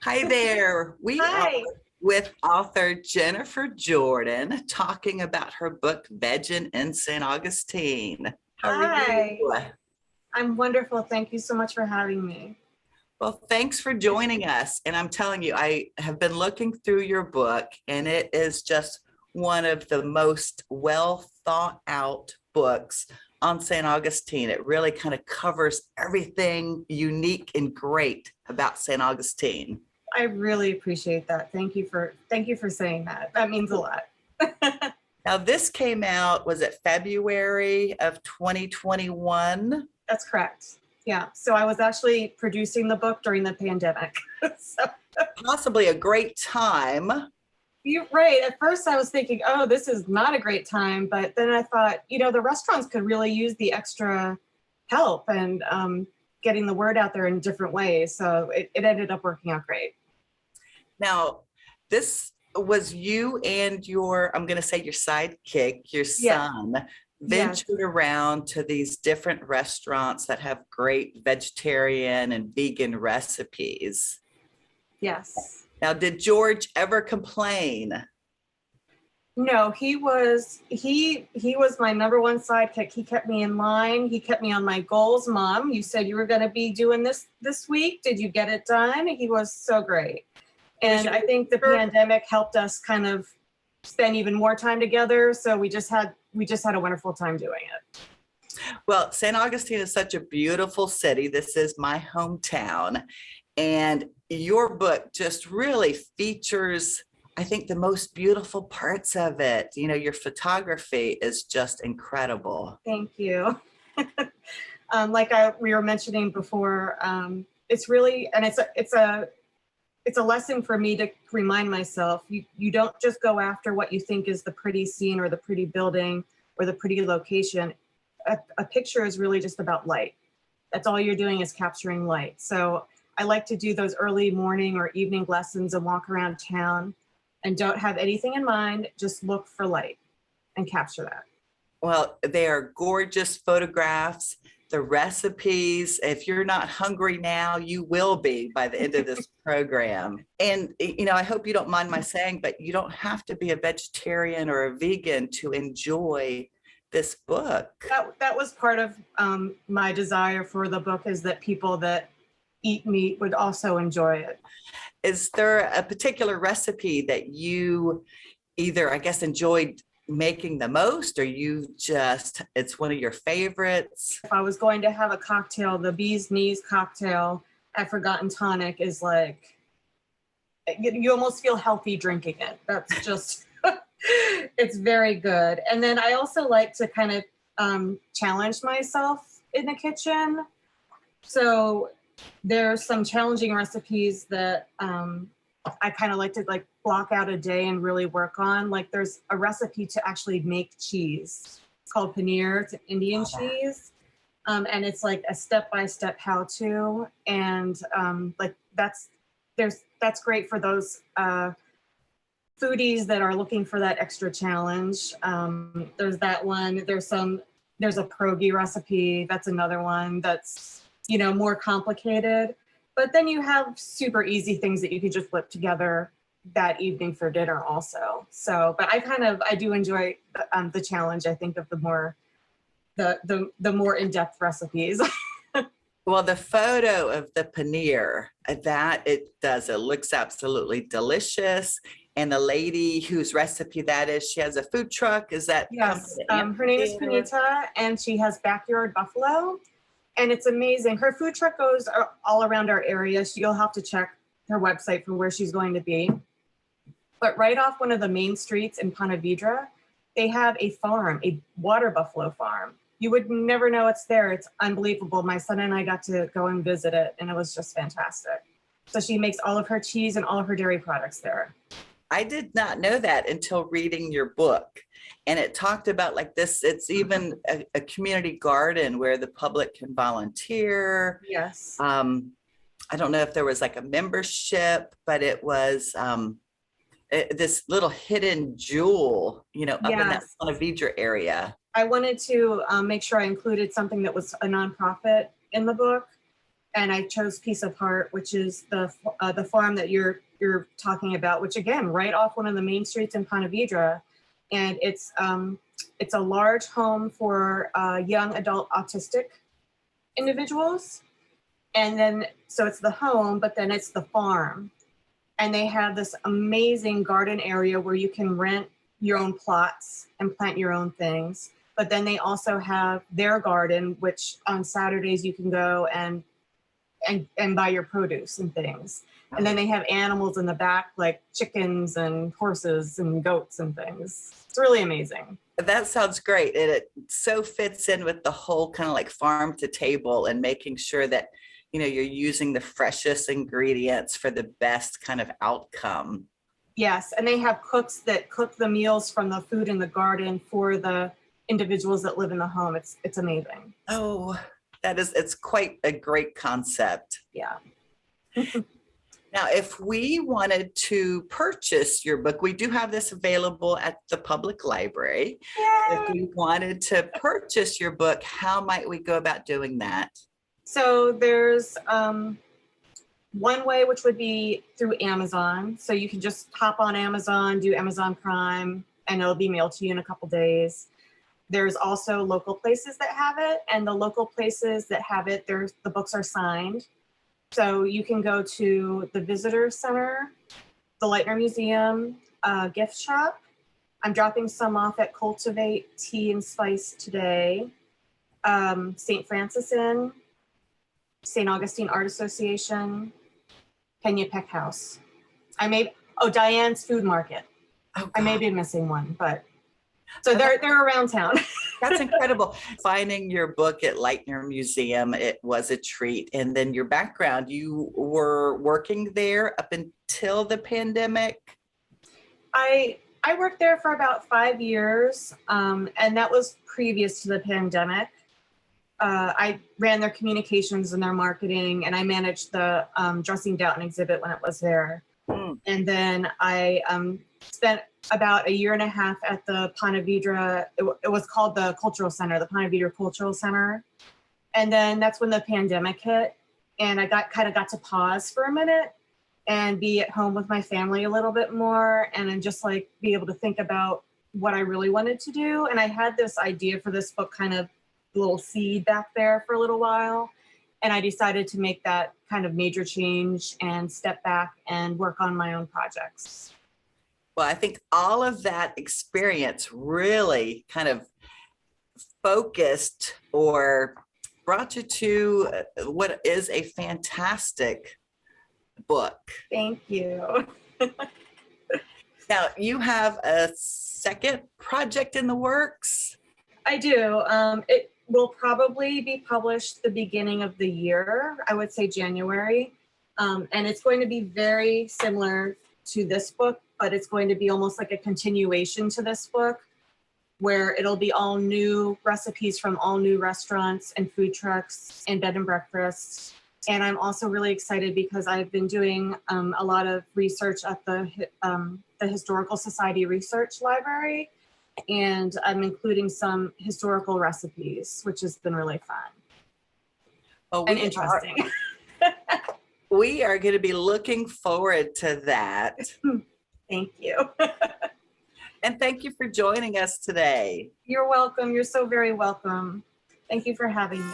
Hi there. We are Hi. with author Jennifer Jordan talking about her book, Veggin in St. Augustine. How are you? Hi. I'm wonderful. Thank you so much for having me. Well, thanks for joining us. And I'm telling you, I have been looking through your book, and it is just one of the most well thought out books on St. Augustine. It really kind of covers everything unique and great about St. Augustine. I really appreciate that. Thank you for saying that. That means a lot. Now, this came out, was it February of 2021? That's correct. Yeah. So I was actually producing the book during the pandemic. So Possibly a great time. you're right. At first I was thinking, oh, this is not a great time. But then I thought, the restaurants could really use the extra help and getting the word out there in different ways. So it ended up working out great. Now, this was you and I'm going to say your sidekick, your Yeah. son, Yes. ventured around to these different restaurants that have great vegetarian and vegan recipes. Yes. Now, did George ever complain? No, he was my number one sidekick. He kept me in line. He kept me on my goals. Mom, you said you were going to be doing this week. Did you get it done? He was so great. And I think the pandemic helped us kind of spend even more time together. So we just had a wonderful time doing it. Well, St. Augustine is such a beautiful city. This is my hometown. And your book just really features, I think, the most beautiful parts of it. Your photography is just incredible. Thank you. Like we were mentioning before, it's really, and it's a lesson for me to remind myself, you don't just go after what you think is the pretty scene or the pretty building or the pretty location. A picture is really just about light. That's all you're doing is capturing light. So I like to do those early morning or evening lessons and walk around town and don't have anything in mind, just look for light and capture that. Well, they are gorgeous photographs. The recipes, if you're not hungry now, you will be by the end of this program. And, I hope you don't mind my saying, but you don't have to be a vegetarian or a vegan to enjoy this book. That was part of my desire for the book, is that people that eat meat would also enjoy it. Is there a particular recipe that you either, I guess, enjoyed making the most, or it's one of your favorites? If I was going to have a cocktail, the bee's knees cocktail at Forgotten Tonic is like, you almost feel healthy drinking it. That's just, it's very good. And then I also like to kind of challenge myself in the kitchen. So there's some challenging recipes that I kind of like to block out a day and really work on. Like there's a recipe to actually make cheese. It's called paneer. It's Indian cheese. And it's like a step-by-step how-to. And that's great for those foodies that are looking for that extra challenge. There's that one. There's a pierogi recipe. That's another one that's, more complicated. But then you have super easy things that you can just whip together that evening for dinner also. So, but I do enjoy the challenge, I think, of the more in-depth recipes. Well, the photo of the paneer, it looks absolutely delicious. And the lady whose recipe that is, she has a food truck. Is that? Yes, her name is Panita, and she has Backyard Buffalo. And it's amazing. Her food truck goes all around our area. You'll have to check her website for where she's going to be. But right off one of the main streets in Ponte Vedra, they have a farm, a water buffalo farm. You would never know it's there. It's unbelievable. My son and I got to go and visit it, and it was just fantastic. So she makes all of her cheese and all of her dairy products there. I did not know that until reading your book. And it talked about this, it's even a community garden where the public can volunteer. Yes. I don't know if there was a membership, but it was this little hidden jewel, up in that Ponte Vedra area. I wanted to make sure I included something that was a nonprofit in the book. and I chose Piece of Heart, which is the farm that you're talking about, which again, right off one of the main streets in Ponte Vedra, and it's a large home for young adult autistic individuals, and then so it's the home, but then it's the farm, and they have this amazing garden area where you can rent your own plots and plant your own things. But then they also have their garden, which on Saturdays you can go and buy your produce and things. And then they have animals in the back, like chickens and horses and goats and things. It's really amazing. That sounds great. And it so fits in with the whole kind of like farm to table and making sure that, you know, you're using the freshest ingredients for the best kind of outcome. Yes, and they have cooks that cook the meals from the food in the garden for the individuals that live in the home. It's amazing. Oh, it's quite a great concept. Yeah. Now, if we wanted to purchase your book, we do have this available at the public library. Yay! If we wanted to purchase your book, how might we go about doing that? So there's one way, which would be through Amazon. So you can just hop on Amazon, do Amazon Prime, and it'll be mailed to you in a couple days. There's also local places that have it, and the local places that have it, the books are signed. So you can go to the Visitor Center, the Lightner Museum, gift shop. I'm dropping some off at Cultivate Tea and Spice today. St. Francis Inn, St. Augustine Art Association, Kenya Peck House. Diane's Food Market. Oh, I may be missing one, but so they're around town. That's incredible. Finding your book at Lightner Museum, it was a treat. And then your background, you were working there up until the pandemic. I worked there for about 5 years, and that was previous to the pandemic. I ran their communications and their marketing, and I managed the Dressing Down exhibit when it was there. And then I spent about 1.5 years at the Ponte Vedra. It was called the Cultural Center, the Ponte Vedra Cultural Center. And then that's when the pandemic hit, and I got to pause for a minute and be at home with my family a little bit more, and then just like be able to think about what I really wanted to do. And I had this idea for this book, kind of little seed back there for a little while. And I decided to make that kind of major change and step back and work on my own projects. Well, I think all of that experience really kind of focused or brought you to what is a fantastic book. Thank you. Now, you have a second project in the works? I do. It will probably be published the beginning of the year, I would say January. And it's going to be very similar to this book, but it's going to be almost like a continuation to this book, where it'll be all new recipes from all new restaurants and food trucks and bed and breakfasts. And I'm also really excited because I've been doing a lot of research at the Historical Society Research Library, and I'm including some historical recipes, which has been really fun and interesting. We are going to be looking forward to that. Thank you. And thank you for joining us today. You're welcome. You're so very welcome. Thank you for having me.